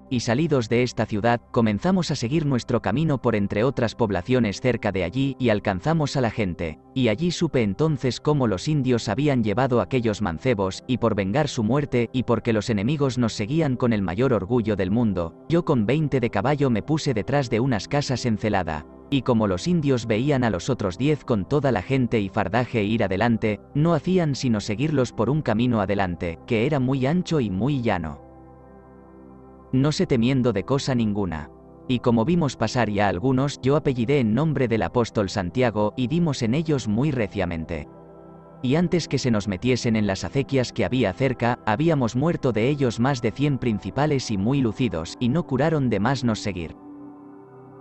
y salidos de esta ciudad, comenzamos a seguir nuestro camino por entre otras poblaciones cerca de allí y alcanzamos a la gente, y allí supe entonces cómo los indios habían llevado aquellos mancebos, y por vengar su muerte, y porque los enemigos nos seguían con el mayor orgullo del mundo, yo con 20 de caballo me puse detrás de unas casas en Celada. Y como los indios veían a los otros 10 con toda la gente y fardaje ir adelante, no hacían sino seguirlos por un camino adelante, que era muy ancho y muy llano. No se temiendo de cosa ninguna. Y como vimos pasar ya algunos, yo apellidé en nombre del apóstol Santiago, y dimos en ellos muy reciamente. Y antes que se nos metiesen en las acequias que había cerca, habíamos muerto de ellos más de 100 principales y muy lucidos, y no curaron de más nos seguir.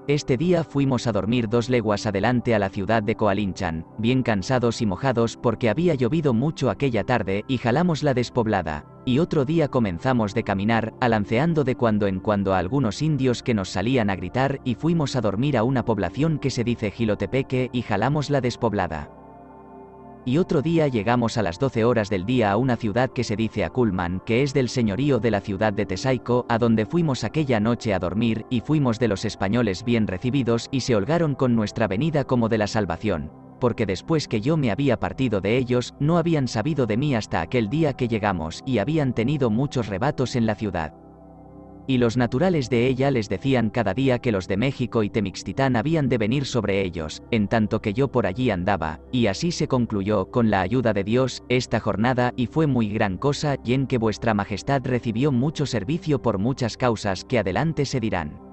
Este día fuimos a dormir 2 leguas adelante a la ciudad de Coalinchan, bien cansados y mojados porque había llovido mucho aquella tarde, y jalamos la despoblada, y otro día comenzamos de caminar, alanceando de cuando en cuando a algunos indios que nos salían a gritar, y fuimos a dormir a una población que se dice Jilotepeque, y jalamos la despoblada. Y otro día llegamos a las 12 horas del día a una ciudad que se dice Aculman, que es del señorío de la ciudad de Tesaico, a donde fuimos aquella noche a dormir, y fuimos de los españoles bien recibidos, y se holgaron con nuestra venida como de la salvación, porque después que yo me había partido de ellos, no habían sabido de mí hasta aquel día que llegamos, y habían tenido muchos rebatos en la ciudad. Y los naturales de ella les decían cada día que los de México y Temixtitán habían de venir sobre ellos, en tanto que yo por allí andaba, y así se concluyó, con la ayuda de Dios, esta jornada, y fue muy gran cosa, y en que vuestra majestad recibió mucho servicio por muchas causas que adelante se dirán.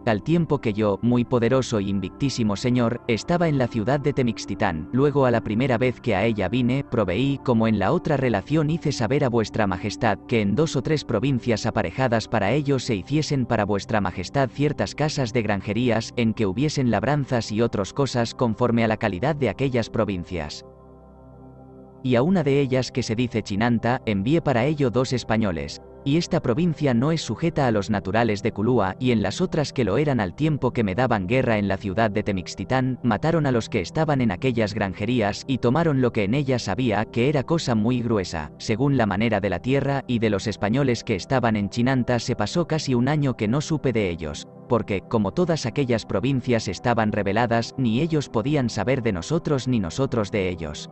Al tiempo que yo, muy poderoso y invictísimo señor, estaba en la ciudad de Temixtitán, luego a la primera vez que a ella vine, proveí, como en la otra relación hice saber a vuestra majestad, que en 2 o 3 provincias aparejadas para ellos se hiciesen para vuestra majestad ciertas casas de granjerías, en que hubiesen labranzas y otras cosas conforme a la calidad de aquellas provincias. Y a una de ellas que se dice Chinanta, envié para ello 2 españoles, y esta provincia no es sujeta a los naturales de Culúa, y en las otras que lo eran al tiempo que me daban guerra en la ciudad de Temixtitán, mataron a los que estaban en aquellas granjerías, y tomaron lo que en ellas había, que era cosa muy gruesa, según la manera de la tierra, y de los españoles que estaban en Chinanta se pasó casi un año que no supe de ellos, porque, como todas aquellas provincias estaban rebeladas, ni ellos podían saber de nosotros ni nosotros de ellos.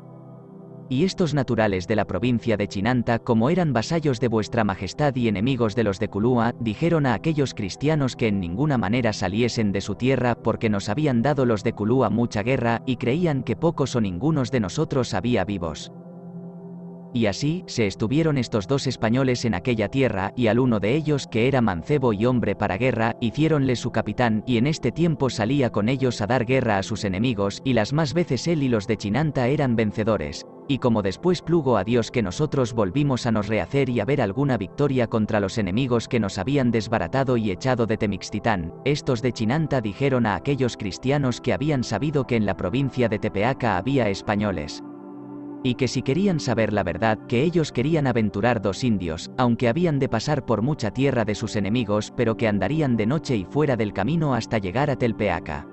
Y estos naturales de la provincia de Chinanta, como eran vasallos de vuestra majestad y enemigos de los de Culúa, dijeron a aquellos cristianos que en ninguna manera saliesen de su tierra, porque nos habían dado los de Culúa mucha guerra, y creían que pocos o ningunos de nosotros había vivos. Y así, se estuvieron estos 2 españoles en aquella tierra, y al uno de ellos, que era mancebo y hombre para guerra, hiciéronle su capitán, y en este tiempo salía con ellos a dar guerra a sus enemigos, y las más veces él y los de Chinanta eran vencedores. Y como después plugo a Dios que nosotros volvimos a nos rehacer y a ver alguna victoria contra los enemigos que nos habían desbaratado y echado de Temixtitán, estos de Chinanta dijeron a aquellos cristianos que habían sabido que en la provincia de Tepeaca había españoles. Y que si querían saber la verdad, que ellos querían aventurar 2 indios, aunque habían de pasar por mucha tierra de sus enemigos, pero que andarían de noche y fuera del camino hasta llegar a Telpeaca.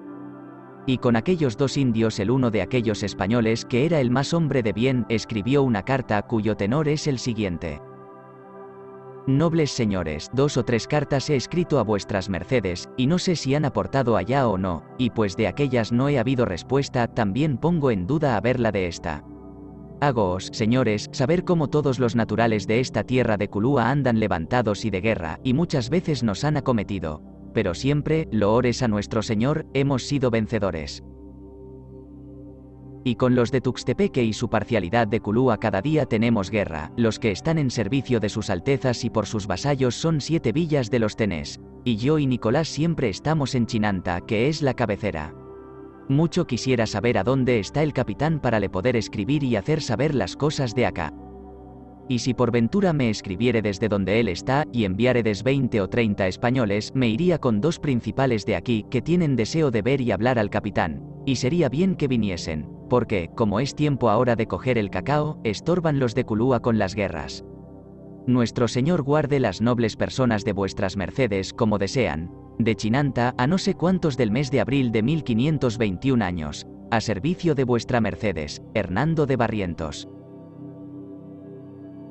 Y con aquellos 2 indios el uno de aquellos españoles, que era el más hombre de bien, escribió una carta cuyo tenor es el siguiente: Nobles señores, 2 o 3 cartas he escrito a vuestras mercedes, y no sé si han aportado allá o no, y pues de aquellas no he habido respuesta, también pongo en duda haberla de esta. Hágoos, señores, saber cómo todos los naturales de esta tierra de Culúa andan levantados y de guerra, y muchas veces nos han acometido, pero siempre, loores a nuestro Señor, hemos sido vencedores. Y con los de Tuxtepeque y su parcialidad de Culúa cada día tenemos guerra, los que están en servicio de sus altezas y por sus vasallos son 7 villas de los tenés, y yo y Nicolás siempre estamos en Chinanta, que es la cabecera. Mucho quisiera saber a dónde está el capitán para le poder escribir y hacer saber las cosas de acá. Y si por ventura me escribiere desde donde él está, y enviáredes 20 o 30 españoles, me iría con 2 principales de aquí, que tienen deseo de ver y hablar al capitán, y sería bien que viniesen, porque, como es tiempo ahora de coger el cacao, estorban los de Culúa con las guerras. Nuestro Señor guarde las nobles personas de vuestras mercedes como desean, de Chinanta a no sé cuántos del mes de abril de 1521 años, a servicio de vuestra mercedes, Hernando de Barrientos.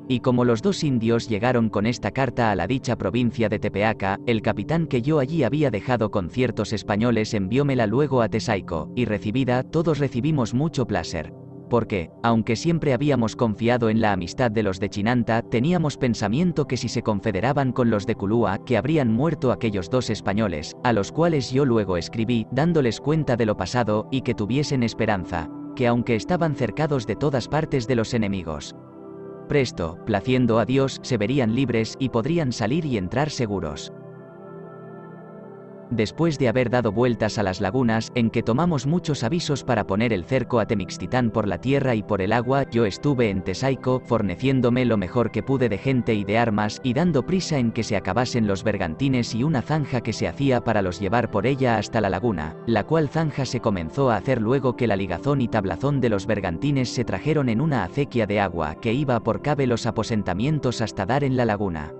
Y como los dos indios llegaron con esta carta a la dicha provincia de Tepeaca, el capitán que yo allí había dejado con ciertos españoles enviómela luego a Tesaico, y recibida, todos recibimos mucho placer. Porque, aunque siempre habíamos confiado en la amistad de los de Chinanta, teníamos pensamiento que si se confederaban con los de Culúa, que habrían muerto aquellos dos españoles, a los cuales yo luego escribí, dándoles cuenta de lo pasado, y que tuviesen esperanza, que aunque estaban cercados de todas partes de los enemigos, presto, placiendo a Dios, se verían libres y podrían salir y entrar seguros. Después de haber dado vueltas a las lagunas, en que tomamos muchos avisos para poner el cerco a Temixtitán por la tierra y por el agua, yo estuve en Tesaico, forneciéndome lo mejor que pude de gente y de armas, y dando prisa en que se acabasen los bergantines y una zanja que se hacía para los llevar por ella hasta la laguna, la cual zanja se comenzó a hacer luego que la ligazón y tablazón de los bergantines se trajeron en una acequia de agua que iba por cabe los aposentamientos hasta dar en la laguna.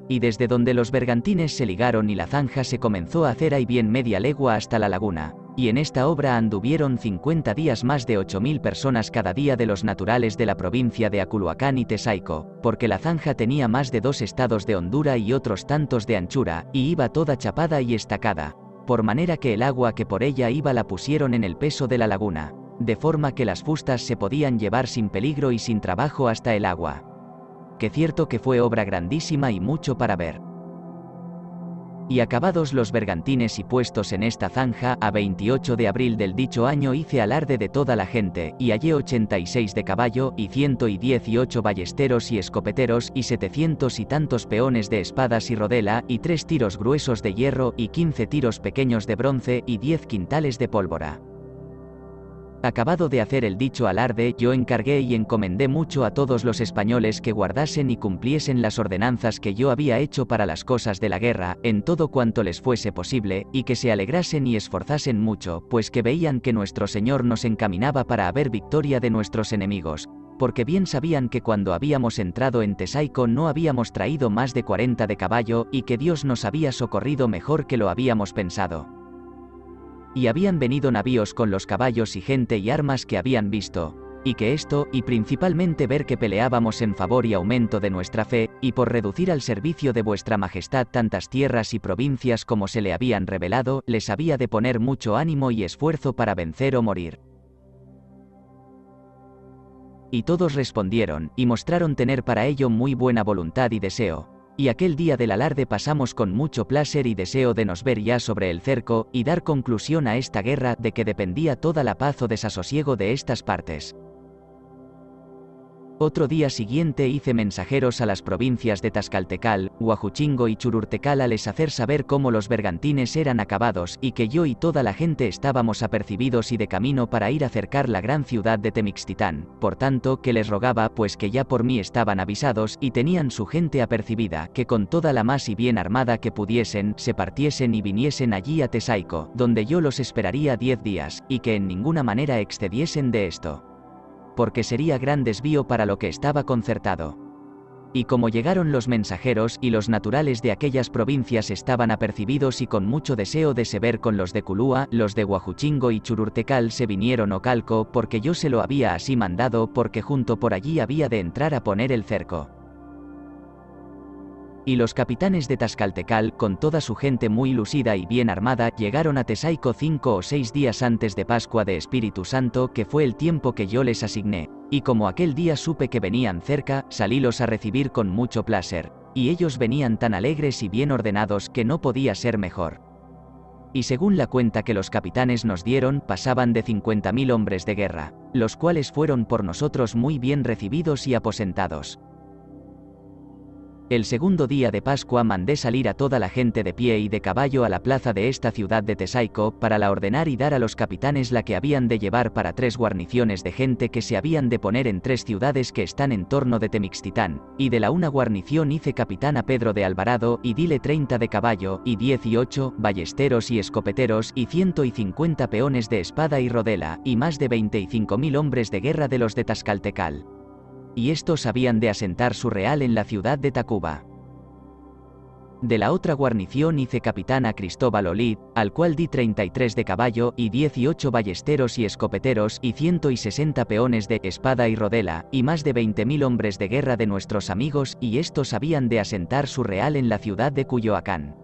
Y desde donde los bergantines se ligaron y la zanja se comenzó a hacer ahí bien media legua hasta la laguna, y en esta obra anduvieron 50 días más de 8000 personas cada día de los naturales de la provincia de Aculuacán y Tesaico, porque la zanja tenía más de 2 estados de hondura y otros tantos de anchura, y iba toda chapada y estacada, por manera que el agua que por ella iba la pusieron en el peso de la laguna, de forma que las fustas se podían llevar sin peligro y sin trabajo hasta el agua. Que cierto que fue obra grandísima y mucho para ver. Y acabados los bergantines y puestos en esta zanja, a 28 de abril del dicho año hice alarde de toda la gente, y hallé 86 de caballo, y 118 ballesteros y escopeteros, y 700 y tantos peones de espadas y rodela, y 3 tiros gruesos de hierro, y 15 tiros pequeños de bronce, y 10 quintales de pólvora. Acabado de hacer el dicho alarde, yo encargué y encomendé mucho a todos los españoles que guardasen y cumpliesen las ordenanzas que yo había hecho para las cosas de la guerra, en todo cuanto les fuese posible, y que se alegrasen y esforzasen mucho, pues que veían que nuestro Señor nos encaminaba para haber victoria de nuestros enemigos, porque bien sabían que cuando habíamos entrado en Tesaico no habíamos traído más de 40 de caballo, y que Dios nos había socorrido mejor que lo habíamos pensado. Y habían venido navíos con los caballos y gente y armas que habían visto, y que esto, y principalmente ver que peleábamos en favor y aumento de nuestra fe, y por reducir al servicio de vuestra majestad tantas tierras y provincias como se le habían revelado, les había de poner mucho ánimo y esfuerzo para vencer o morir. Y todos respondieron, y mostraron tener para ello muy buena voluntad y deseo. Y aquel día del alarde pasamos con mucho placer y deseo de nos ver ya sobre el cerco, y dar conclusión a esta guerra de que dependía toda la paz o desasosiego de estas partes. Otro día siguiente hice mensajeros a las provincias de Tascaltecal, Huajuchingo y Chururtecal a les hacer saber cómo los bergantines eran acabados y que yo y toda la gente estábamos apercibidos y de camino para ir a cercar la gran ciudad de Temixtitán, por tanto que les rogaba pues que ya por mí estaban avisados y tenían su gente apercibida, que con toda la más y bien armada que pudiesen, se partiesen y viniesen allí a Tesaico, donde yo los esperaría 10 días, y que en ninguna manera excediesen de esto, porque sería gran desvío para lo que estaba concertado. Y como llegaron los mensajeros y los naturales de aquellas provincias estaban apercibidos y con mucho deseo de se ver con los de Culúa, los de Huajuchingo y Chururtecal se vinieron o calco, porque yo se lo había así mandado, porque junto por allí había de entrar a poner el cerco. Y los capitanes de Tascaltecal, con toda su gente muy lucida y bien armada, llegaron a Tesaico 5 o 6 días antes de Pascua de Espíritu Santo, que fue el tiempo que yo les asigné, y como aquel día supe que venían cerca, salílos a recibir con mucho placer, y ellos venían tan alegres y bien ordenados que no podía ser mejor. Y según la cuenta que los capitanes nos dieron, pasaban de 50.000 hombres de guerra, los cuales fueron por nosotros muy bien recibidos y aposentados. El segundo día de Pascua mandé salir a toda la gente de pie y de caballo a la plaza de esta ciudad de Tesaico, para la ordenar y dar a los capitanes la que habían de llevar para 3 guarniciones de gente que se habían de poner en 3 ciudades que están en torno de Temixtitán, y de la una guarnición hice capitán a Pedro de Alvarado, y dile 30 de caballo, y 18 ballesteros y escopeteros, y 150 peones de espada y rodela, y más de 25.000 hombres de guerra de los de Tascaltecal. Y estos habían de asentar su real en la ciudad de Tacuba. De la otra guarnición hice capitán a Cristóbal Olid, al cual di 33 de caballo y 18 ballesteros y escopeteros y 160 peones de espada y rodela, y más de 20.000 hombres de guerra de nuestros amigos, y estos habían de asentar su real en la ciudad de Cuyoacán.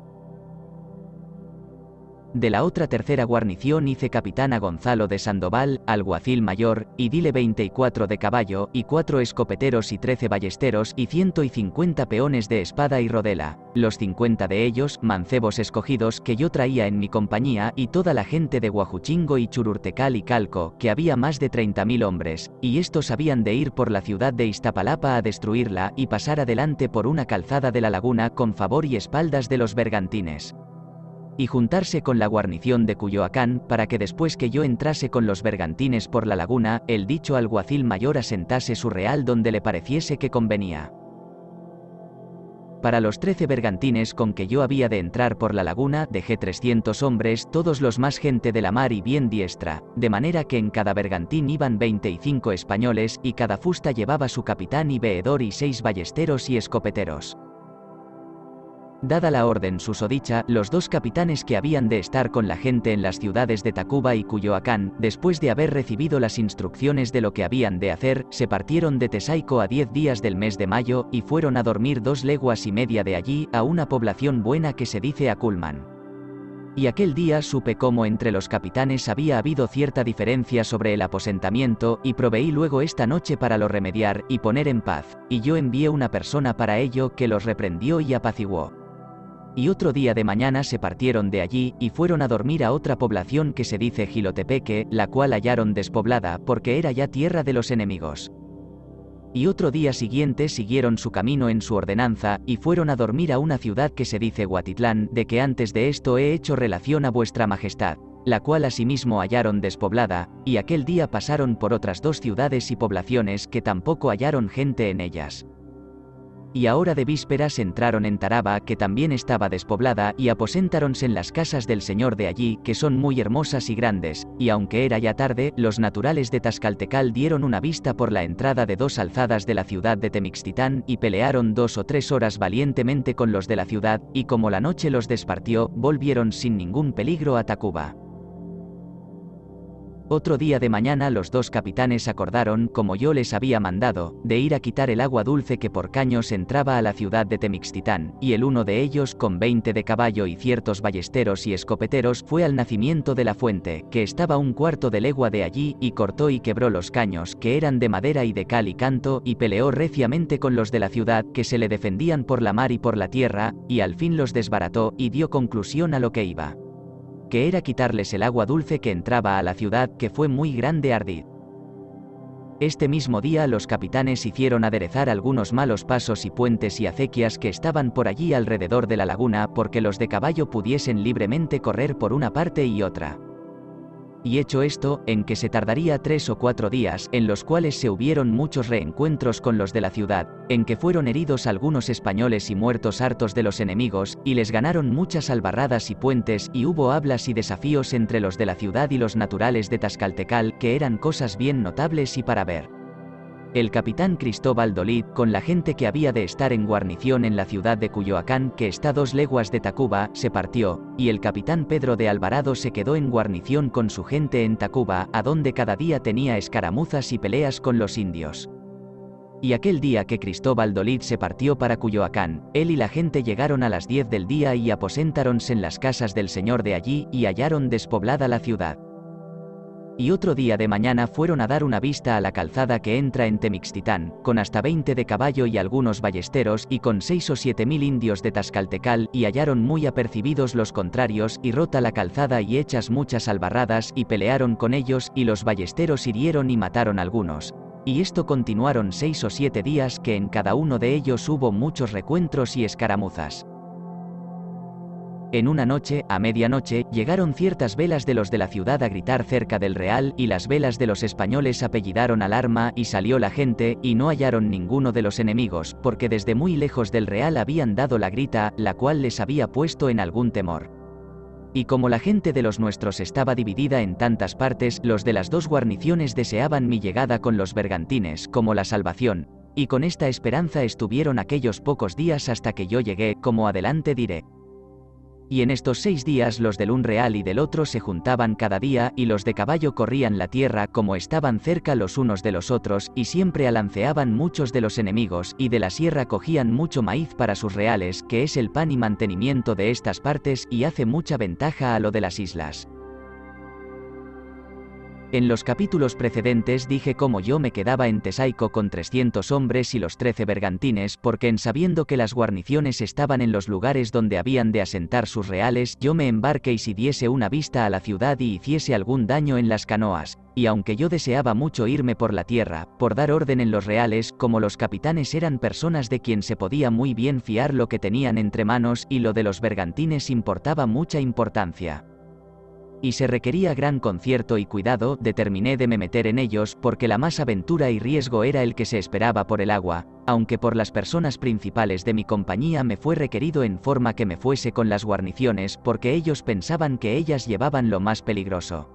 De la otra tercera guarnición hice capitán a Gonzalo de Sandoval, alguacil mayor, y dile 24 de caballo, y 4 escopeteros y 13 ballesteros, y 150 peones de espada y rodela, los 50 de ellos, mancebos escogidos que yo traía en mi compañía, y toda la gente de Guajuchingo y Chururtecal y Calco, que había más de 30.000 hombres, y estos habían de ir por la ciudad de Iztapalapa a destruirla, y pasar adelante por una calzada de la laguna con favor y espaldas de los bergantines, y juntarse con la guarnición de Cuyoacán, para que después que yo entrase con los bergantines por la laguna, el dicho alguacil mayor asentase su real donde le pareciese que convenía. Para los 13 bergantines con que yo había de entrar por la laguna, dejé 300 hombres, todos los más gente de la mar y bien diestra, de manera que en cada bergantín iban 25 españoles, y cada fusta llevaba su capitán y veedor y 6 ballesteros y escopeteros. Dada la orden susodicha, los 2 capitanes que habían de estar con la gente en las ciudades de Tacuba y Cuyoacán, después de haber recibido las instrucciones de lo que habían de hacer, se partieron de Tesaico a 10 días del mes de mayo, y fueron a dormir 2 leguas y media de allí, a una población buena que se dice Aculman. Y aquel día supe cómo entre los capitanes había habido cierta diferencia sobre el aposentamiento, y proveí luego esta noche para lo remediar, y poner en paz, y yo envié una persona para ello que los reprendió y apaciguó. Y otro día de mañana se partieron de allí, y fueron a dormir a otra población que se dice Jilotepeque, la cual hallaron despoblada, porque era ya tierra de los enemigos. Y otro día siguiente siguieron su camino en su ordenanza, y fueron a dormir a una ciudad que se dice Guatitlán, de que antes de esto he hecho relación a vuestra majestad, la cual asimismo hallaron despoblada, y aquel día pasaron por otras 2 ciudades y poblaciones que tampoco hallaron gente en ellas. Y ahora de vísperas entraron en Taraba, que también estaba despoblada, y aposentáronse en las casas del señor de allí, que son muy hermosas y grandes, y aunque era ya tarde, los naturales de Tascaltecal dieron una vista por la entrada de 2 alzadas de la ciudad de Temixtitán, y pelearon 2 o 3 horas valientemente con los de la ciudad, y como la noche los despartió, volvieron sin ningún peligro a Tacuba. Otro día de mañana los 2 capitanes acordaron, como yo les había mandado, de ir a quitar el agua dulce que por caños entraba a la ciudad de Temixtitán, y el uno de ellos, con 20 de caballo y ciertos ballesteros y escopeteros, fue al nacimiento de la fuente, que estaba 1/4 de legua de allí, y cortó y quebró los caños, que eran de madera y de cal y canto, y peleó reciamente con los de la ciudad, que se le defendían por la mar y por la tierra, y al fin los desbarató, y dio conclusión a lo que iba, que era quitarles el agua dulce que entraba a la ciudad, que fue muy grande ardid. Este mismo día los capitanes hicieron aderezar algunos malos pasos y puentes y acequias que estaban por allí alrededor de la laguna, porque los de caballo pudiesen libremente correr por una parte y otra. Y hecho esto, en que se tardaría 3 o 4 días, en los cuales se hubieron muchos reencuentros con los de la ciudad, en que fueron heridos algunos españoles y muertos hartos de los enemigos, y les ganaron muchas albarradas y puentes, y hubo hablas y desafíos entre los de la ciudad y los naturales de Tascaltecal, que eran cosas bien notables y para ver. El capitán Cristóbal Olid, con la gente que había de estar en guarnición en la ciudad de Cuyoacán, que está 2 leguas de Tacuba, se partió, y el capitán Pedro de Alvarado se quedó en guarnición con su gente en Tacuba, a donde cada día tenía escaramuzas y peleas con los indios. Y aquel día que Cristóbal Olid se partió para Cuyoacán, él y la gente llegaron a las 10 del día y aposentáronse en las casas del señor de allí, y hallaron despoblada la ciudad. Y otro día de mañana fueron a dar una vista a la calzada que entra en Temixtitán, con hasta 20 de caballo y algunos ballesteros, y con 6 o 7.000 indios de Tascaltecal, y hallaron muy apercibidos los contrarios, y rota la calzada y hechas muchas albarradas, y pelearon con ellos, y los ballesteros hirieron y mataron algunos. Y esto continuaron 6 o 7 días, que en cada uno de ellos hubo muchos recuentros y escaramuzas. En una noche, a medianoche, llegaron ciertas velas de los de la ciudad a gritar cerca del real, y las velas de los españoles apellidaron al arma, y salió la gente, y no hallaron ninguno de los enemigos, porque desde muy lejos del real habían dado la grita, la cual les había puesto en algún temor. Y como la gente de los nuestros estaba dividida en tantas partes, los de las 2 guarniciones deseaban mi llegada con los bergantines, como la salvación, Y con esta esperanza estuvieron aquellos pocos días hasta que yo llegué, como adelante diré. Y en estos 6 días los del un real y del otro se juntaban cada día, y los de caballo corrían la tierra como estaban cerca los unos de los otros, y siempre alanceaban muchos de los enemigos, y de la sierra cogían mucho maíz para sus reales, que es el pan y mantenimiento de estas partes, y hace mucha ventaja a lo de las islas. En los capítulos precedentes dije cómo yo me quedaba en Tesaico con 300 hombres y los 13 bergantines, porque en sabiendo que las guarniciones estaban en los lugares donde habían de asentar sus reales, yo me embarqué y si diese una vista a la ciudad y hiciese algún daño en las canoas, y aunque yo deseaba mucho irme por la tierra, por dar orden en los reales, como los capitanes eran personas de quien se podía muy bien fiar lo que tenían entre manos, y lo de los bergantines importaba mucha importancia. Y se requería gran concierto y cuidado, determiné de me meter en ellos, porque la más aventura y riesgo era el que se esperaba por el agua, aunque por las personas principales de mi compañía me fue requerido en forma que me fuese con las guarniciones, porque ellos pensaban que ellas llevaban lo más peligroso.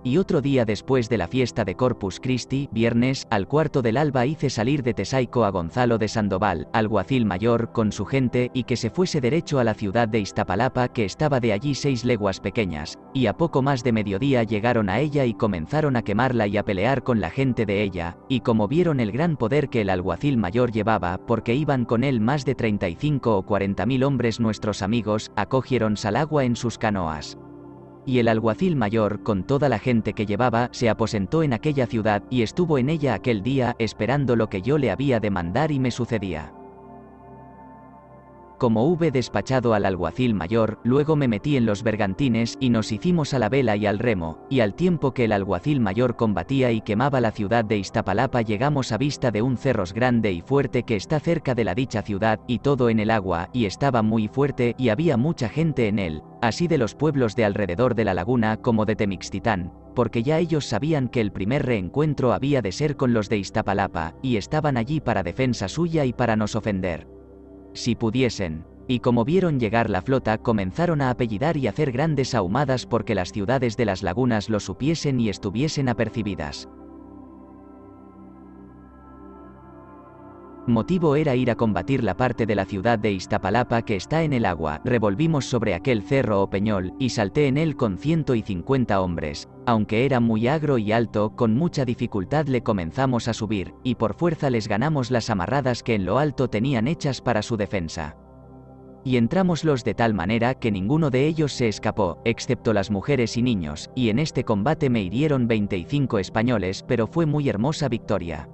Y otro día después de la fiesta de Corpus Christi, viernes, al cuarto del alba hice salir de Tesaico a Gonzalo de Sandoval, alguacil mayor, con su gente, y que se fuese derecho a la ciudad de Iztapalapa, que estaba de allí 6 leguas pequeñas, y a poco más de mediodía llegaron a ella y comenzaron a quemarla y a pelear con la gente de ella, y como vieron el gran poder que el alguacil mayor llevaba, porque iban con él más de 35 o 40.000 hombres nuestros amigos, acogieron salagua en sus canoas. Y el alguacil mayor, con toda la gente que llevaba, se aposentó en aquella ciudad, y estuvo en ella aquel día, esperando lo que yo le había de mandar y me sucedía. Como hube despachado al alguacil mayor, luego me metí en los bergantines, y nos hicimos a la vela y al remo, y al tiempo que el alguacil mayor combatía y quemaba la ciudad de Iztapalapa llegamos a vista de un cerros grande y fuerte que está cerca de la dicha ciudad, y todo en el agua, y estaba muy fuerte, y había mucha gente en él, así de los pueblos de alrededor de la laguna como de Temixtitán, porque ya ellos sabían que el primer reencuentro había de ser con los de Iztapalapa, y estaban allí para defensa suya y para nos ofender, si pudiesen. Y como vieron llegar la flota, comenzaron a apellidar y hacer grandes ahumadas porque las ciudades de las lagunas lo supiesen y estuviesen apercibidas. Motivo era ir a combatir la parte de la ciudad de Iztapalapa que está en el agua. Revolvimos sobre aquel cerro o peñol, y salté en él con 150 hombres. Aunque era muy agro y alto, con mucha dificultad le comenzamos a subir, y por fuerza les ganamos las amarradas que en lo alto tenían hechas para su defensa. Y entrámoslos de tal manera que ninguno de ellos se escapó, excepto las mujeres y niños, y en este combate me hirieron 25 españoles, pero fue muy hermosa victoria.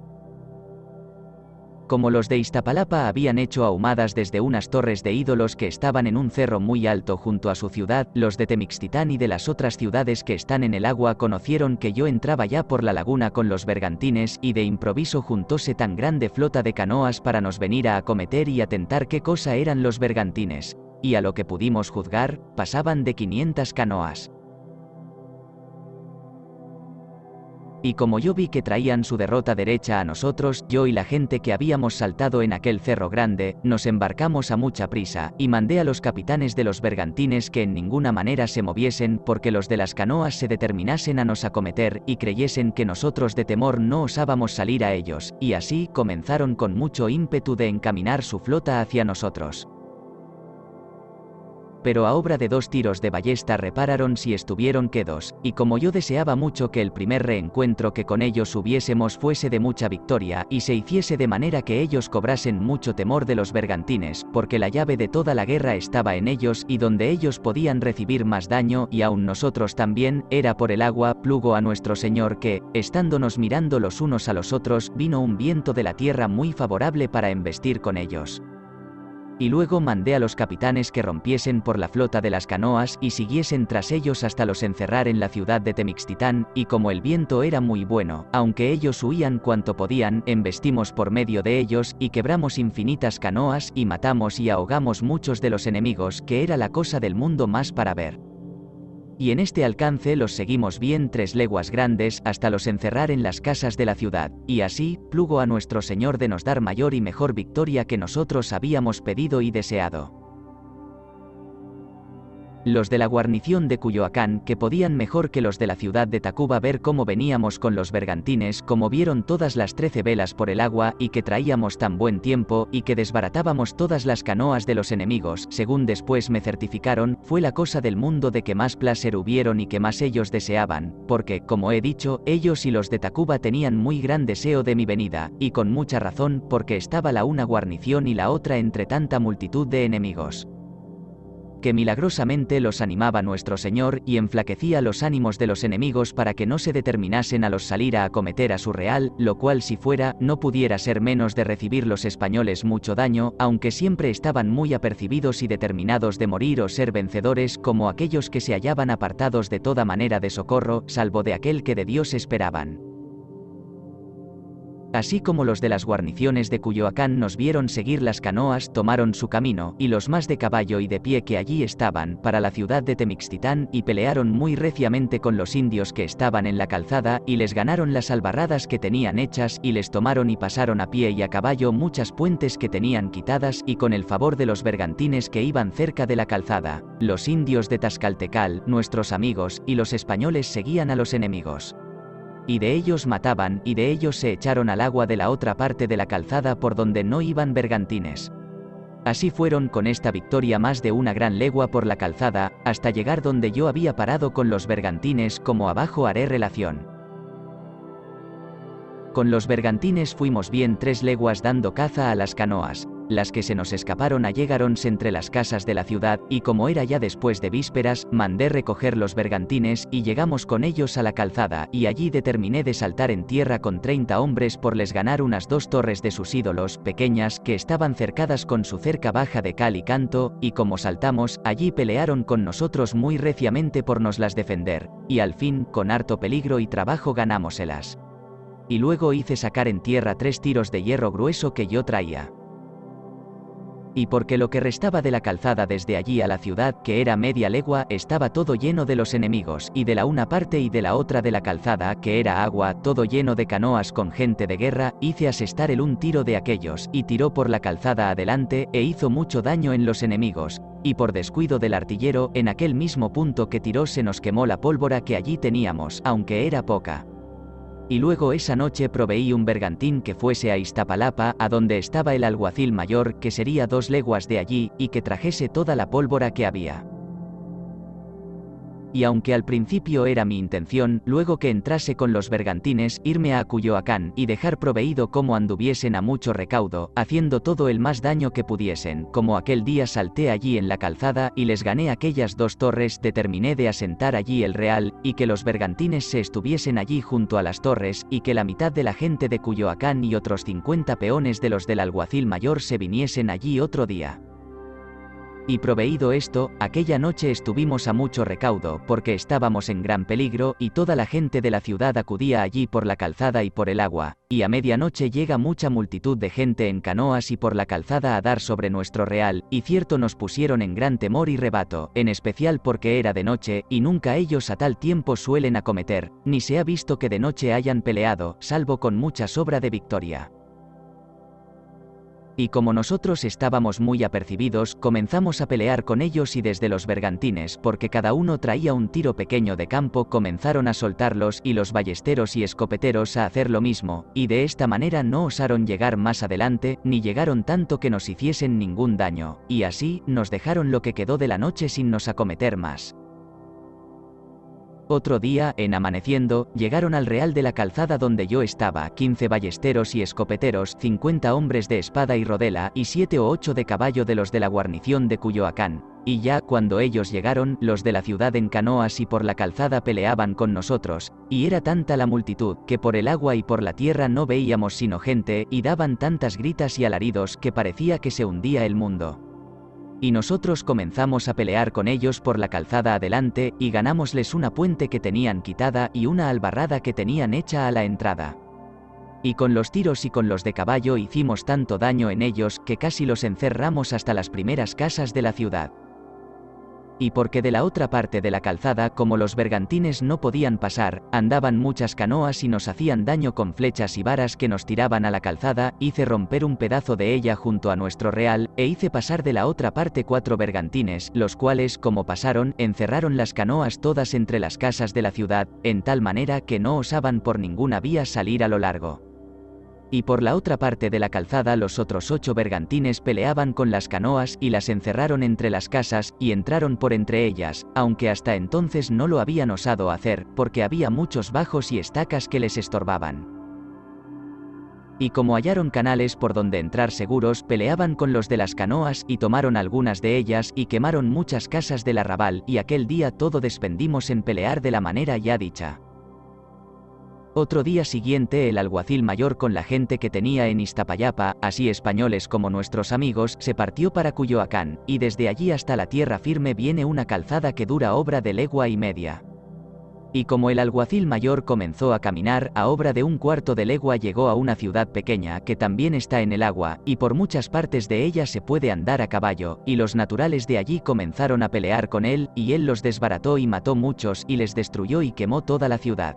Como los de Iztapalapa habían hecho ahumadas desde unas torres de ídolos que estaban en un cerro muy alto junto a su ciudad, los de Temixtitán y de las otras ciudades que están en el agua conocieron que yo entraba ya por la laguna con los bergantines, y de improviso juntóse tan grande flota de canoas para nos venir a acometer y atentar qué cosa eran los bergantines, y a lo que pudimos juzgar, pasaban de 500 canoas. Y como yo vi que traían su derrota derecha a nosotros, yo y la gente que habíamos saltado en aquel cerro grande, nos embarcamos a mucha prisa, y mandé a los capitanes de los bergantines que en ninguna manera se moviesen, porque los de las canoas se determinasen a nos acometer, y creyesen que nosotros de temor no osábamos salir a ellos, y así comenzaron con mucho ímpetu de encaminar su flota hacia nosotros. Pero a obra de 2 tiros de ballesta repararon si estuvieron quedos, y como yo deseaba mucho que el primer reencuentro que con ellos hubiésemos fuese de mucha victoria, y se hiciese de manera que ellos cobrasen mucho temor de los bergantines, porque la llave de toda la guerra estaba en ellos, y donde ellos podían recibir más daño, y aun nosotros también, era por el agua, plugo a nuestro Señor que, estándonos mirando los unos a los otros, vino un viento de la tierra muy favorable para embestir con ellos. Y luego mandé a los capitanes que rompiesen por la flota de las canoas y siguiesen tras ellos hasta los encerrar en la ciudad de Temixtitán, y como el viento era muy bueno, aunque ellos huían cuanto podían, embestimos por medio de ellos, y quebramos infinitas canoas, y matamos y ahogamos muchos de los enemigos, que era la cosa del mundo más para ver. Y en este alcance los seguimos bien 3 leguas grandes, hasta los encerrar en las casas de la ciudad, y así, plugo a nuestro Señor de nos dar mayor y mejor victoria que nosotros habíamos pedido y deseado. Los de la guarnición de Cuyoacán, que podían mejor que los de la ciudad de Tacuba ver cómo veníamos con los bergantines, como vieron todas las 13 velas por el agua, y que traíamos tan buen tiempo, y que desbaratábamos todas las canoas de los enemigos, según después me certificaron, fue la cosa del mundo de que más placer hubieron y que más ellos deseaban, porque, como he dicho, ellos y los de Tacuba tenían muy gran deseo de mi venida, y con mucha razón, porque estaba la una guarnición y la otra entre tanta multitud de enemigos. Que milagrosamente los animaba nuestro Señor, y enflaquecía los ánimos de los enemigos para que no se determinasen a los salir a acometer a su real, lo cual si fuera, no pudiera ser menos de recibir los españoles mucho daño, aunque siempre estaban muy apercibidos y determinados de morir o ser vencedores, como aquellos que se hallaban apartados de toda manera de socorro, salvo de aquel que de Dios esperaban. Así como los de las guarniciones de Cuyoacán nos vieron seguir las canoas, tomaron su camino, y los más de caballo y de pie que allí estaban, para la ciudad de Temixtitán, y pelearon muy reciamente con los indios que estaban en la calzada, y les ganaron las albarradas que tenían hechas, y les tomaron y pasaron a pie y a caballo muchas puentes que tenían quitadas, y con el favor de los bergantines que iban cerca de la calzada, los indios de Tascaltecal, nuestros amigos, y los españoles seguían a los enemigos. Y de ellos mataban, y de ellos se echaron al agua de la otra parte de la calzada por donde no iban bergantines. Así fueron con esta victoria más de una gran legua por la calzada, hasta llegar donde yo había parado con los bergantines, como abajo haré relación. Con los bergantines fuimos bien 3 leguas dando caza a las canoas. Las que se nos escaparon allegáronse entre las casas de la ciudad, y como era ya después de vísperas, mandé recoger los bergantines, y llegamos con ellos a la calzada, y allí determiné de saltar en tierra con 30 hombres por les ganar unas 2 torres de sus ídolos, pequeñas, que estaban cercadas con su cerca baja de cal y canto, y como saltamos, allí pelearon con nosotros muy reciamente por nos las defender, y al fin, con harto peligro y trabajo ganámoselas. Y luego hice sacar en tierra 3 tiros de hierro grueso que yo traía. Y porque lo que restaba de la calzada desde allí a la ciudad, que era media legua, estaba todo lleno de los enemigos, y de la una parte y de la otra de la calzada, que era agua, todo lleno de canoas con gente de guerra, hice asestar el un tiro de aquellos, y tiró por la calzada adelante, e hizo mucho daño en los enemigos, y por descuido del artillero, en aquel mismo punto que tiró se nos quemó la pólvora que allí teníamos, aunque era poca. Y luego esa noche proveí un bergantín que fuese a Iztapalapa, a donde estaba el alguacil mayor, que sería 2 leguas de allí, y que trajese toda la pólvora que había. Y aunque al principio era mi intención, luego que entrase con los bergantines, irme a Cuyoacán, y dejar proveído como anduviesen a mucho recaudo, haciendo todo el más daño que pudiesen, como aquel día salté allí en la calzada, y les gané aquellas 2 torres, determiné de asentar allí el real, y que los bergantines se estuviesen allí junto a las torres, y que la mitad de la gente de Cuyoacán y otros 50 peones de los del alguacil mayor se viniesen allí otro día. Y proveído esto, aquella noche estuvimos a mucho recaudo, porque estábamos en gran peligro, y toda la gente de la ciudad acudía allí por la calzada y por el agua, y a medianoche llega mucha multitud de gente en canoas y por la calzada a dar sobre nuestro real, y cierto nos pusieron en gran temor y rebato, en especial porque era de noche, y nunca ellos a tal tiempo suelen acometer, ni se ha visto que de noche hayan peleado, salvo con mucha sobra de victoria. Y como nosotros estábamos muy apercibidos, comenzamos a pelear con ellos y desde los bergantines, porque cada uno traía un tiro pequeño de campo, comenzaron a soltarlos y los ballesteros y escopeteros a hacer lo mismo, y de esta manera no osaron llegar más adelante, ni llegaron tanto que nos hiciesen ningún daño, y así, nos dejaron lo que quedó de la noche sin nos acometer más. Otro día, en amaneciendo, llegaron al real de la calzada donde yo estaba, 15 ballesteros y escopeteros, 50 hombres de espada y rodela, y 7 o 8 de caballo de los de la guarnición de Cuyoacán. Y ya cuando ellos llegaron, los de la ciudad en canoas y por la calzada peleaban con nosotros, y era tanta la multitud, que por el agua y por la tierra no veíamos sino gente, y daban tantas gritas y alaridos que parecía que se hundía el mundo. Y nosotros comenzamos a pelear con ellos por la calzada adelante, y ganámosles una puente que tenían quitada y una albarrada que tenían hecha a la entrada. Y con los tiros y con los de caballo hicimos tanto daño en ellos, que casi los encerramos hasta las primeras casas de la ciudad. Y porque de la otra parte de la calzada, como los bergantines no podían pasar, andaban muchas canoas y nos hacían daño con flechas y varas que nos tiraban a la calzada, hice romper un pedazo de ella junto a nuestro real, e hice pasar de la otra parte 4 bergantines, los cuales, como pasaron, encerraron las canoas todas entre las casas de la ciudad, en tal manera que no osaban por ninguna vía salir a lo largo. Y por la otra parte de la calzada los otros 8 bergantines peleaban con las canoas y las encerraron entre las casas, y entraron por entre ellas, aunque hasta entonces no lo habían osado hacer, porque había muchos bajos y estacas que les estorbaban. Y como hallaron canales por donde entrar seguros, peleaban con los de las canoas, y tomaron algunas de ellas, y quemaron muchas casas del arrabal, y aquel día todo despendimos en pelear de la manera ya dicha. Otro día siguiente el alguacil mayor con la gente que tenía en Iztapallapa, así españoles como nuestros amigos, se partió para Cuyoacán, y desde allí hasta la tierra firme viene una calzada que dura obra de legua y media. Y como el alguacil mayor comenzó a caminar, a obra de un cuarto de legua llegó a una ciudad pequeña que también está en el agua, y por muchas partes de ella se puede andar a caballo, y los naturales de allí comenzaron a pelear con él, y él los desbarató y mató muchos y les destruyó y quemó toda la ciudad.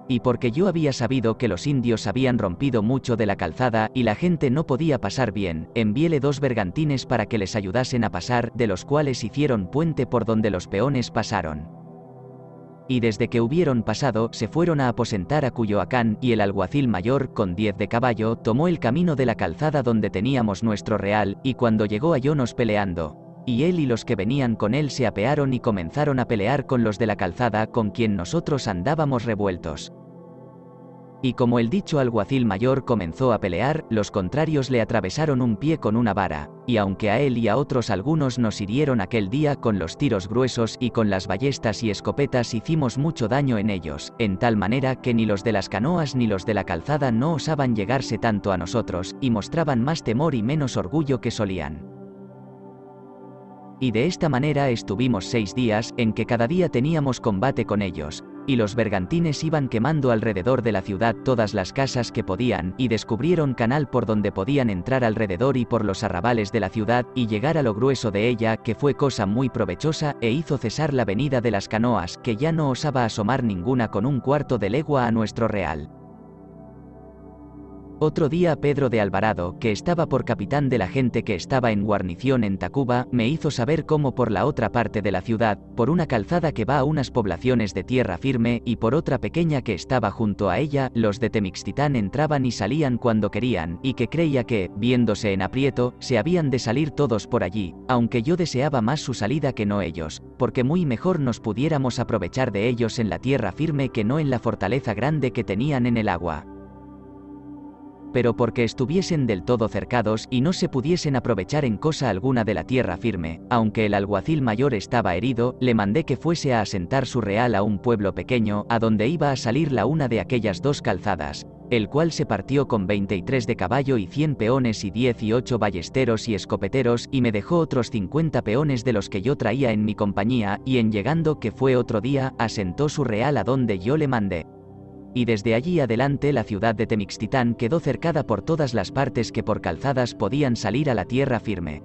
Y porque yo había sabido que los indios habían rompido mucho de la calzada y la gente no podía pasar bien, enviéle 2 bergantines para que les ayudasen a pasar, de los cuales hicieron puente por donde los peones pasaron. Y desde que hubieron pasado, se fueron a aposentar a Cuyoacán, y el alguacil mayor, con 10 de caballo, tomó el camino de la calzada donde teníamos nuestro real, y cuando llegó hallonos peleando. Y él y los que venían con él se apearon y comenzaron a pelear con los de la calzada con quien nosotros andábamos revueltos. Y como el dicho alguacil mayor comenzó a pelear, los contrarios le atravesaron un pie con una vara, y aunque a él y a otros algunos nos hirieron aquel día con los tiros gruesos y con las ballestas y escopetas hicimos mucho daño en ellos, en tal manera que ni los de las canoas ni los de la calzada no osaban llegarse tanto a nosotros, y mostraban más temor y menos orgullo que solían. Y de esta manera estuvimos 6 días, en que cada día teníamos combate con ellos, y los bergantines iban quemando alrededor de la ciudad todas las casas que podían, y descubrieron canal por donde podían entrar alrededor y por los arrabales de la ciudad, y llegar a lo grueso de ella, que fue cosa muy provechosa, e hizo cesar la venida de las canoas, que ya no osaba asomar ninguna con un cuarto de legua a nuestro real. Otro día Pedro de Alvarado, que estaba por capitán de la gente que estaba en guarnición en Tacuba, me hizo saber cómo por la otra parte de la ciudad, por una calzada que va a unas poblaciones de tierra firme, y por otra pequeña que estaba junto a ella, los de Temixtitán entraban y salían cuando querían, y que creía que, viéndose en aprieto, se habían de salir todos por allí, aunque yo deseaba más su salida que no ellos, porque muy mejor nos pudiéramos aprovechar de ellos en la tierra firme que no en la fortaleza grande que tenían en el agua. Pero porque estuviesen del todo cercados y no se pudiesen aprovechar en cosa alguna de la tierra firme, aunque el alguacil mayor estaba herido, le mandé que fuese a asentar su real a un pueblo pequeño, a donde iba a salir la una de aquellas 2 calzadas, el cual se partió con 23 de caballo y 100 peones y 18 ballesteros y escopeteros, y me dejó otros 50 peones de los que yo traía en mi compañía, y en llegando que fue otro día, asentó su real a donde yo le mandé. Y desde allí adelante la ciudad de Temixtitán quedó cercada por todas las partes que por calzadas podían salir a la tierra firme.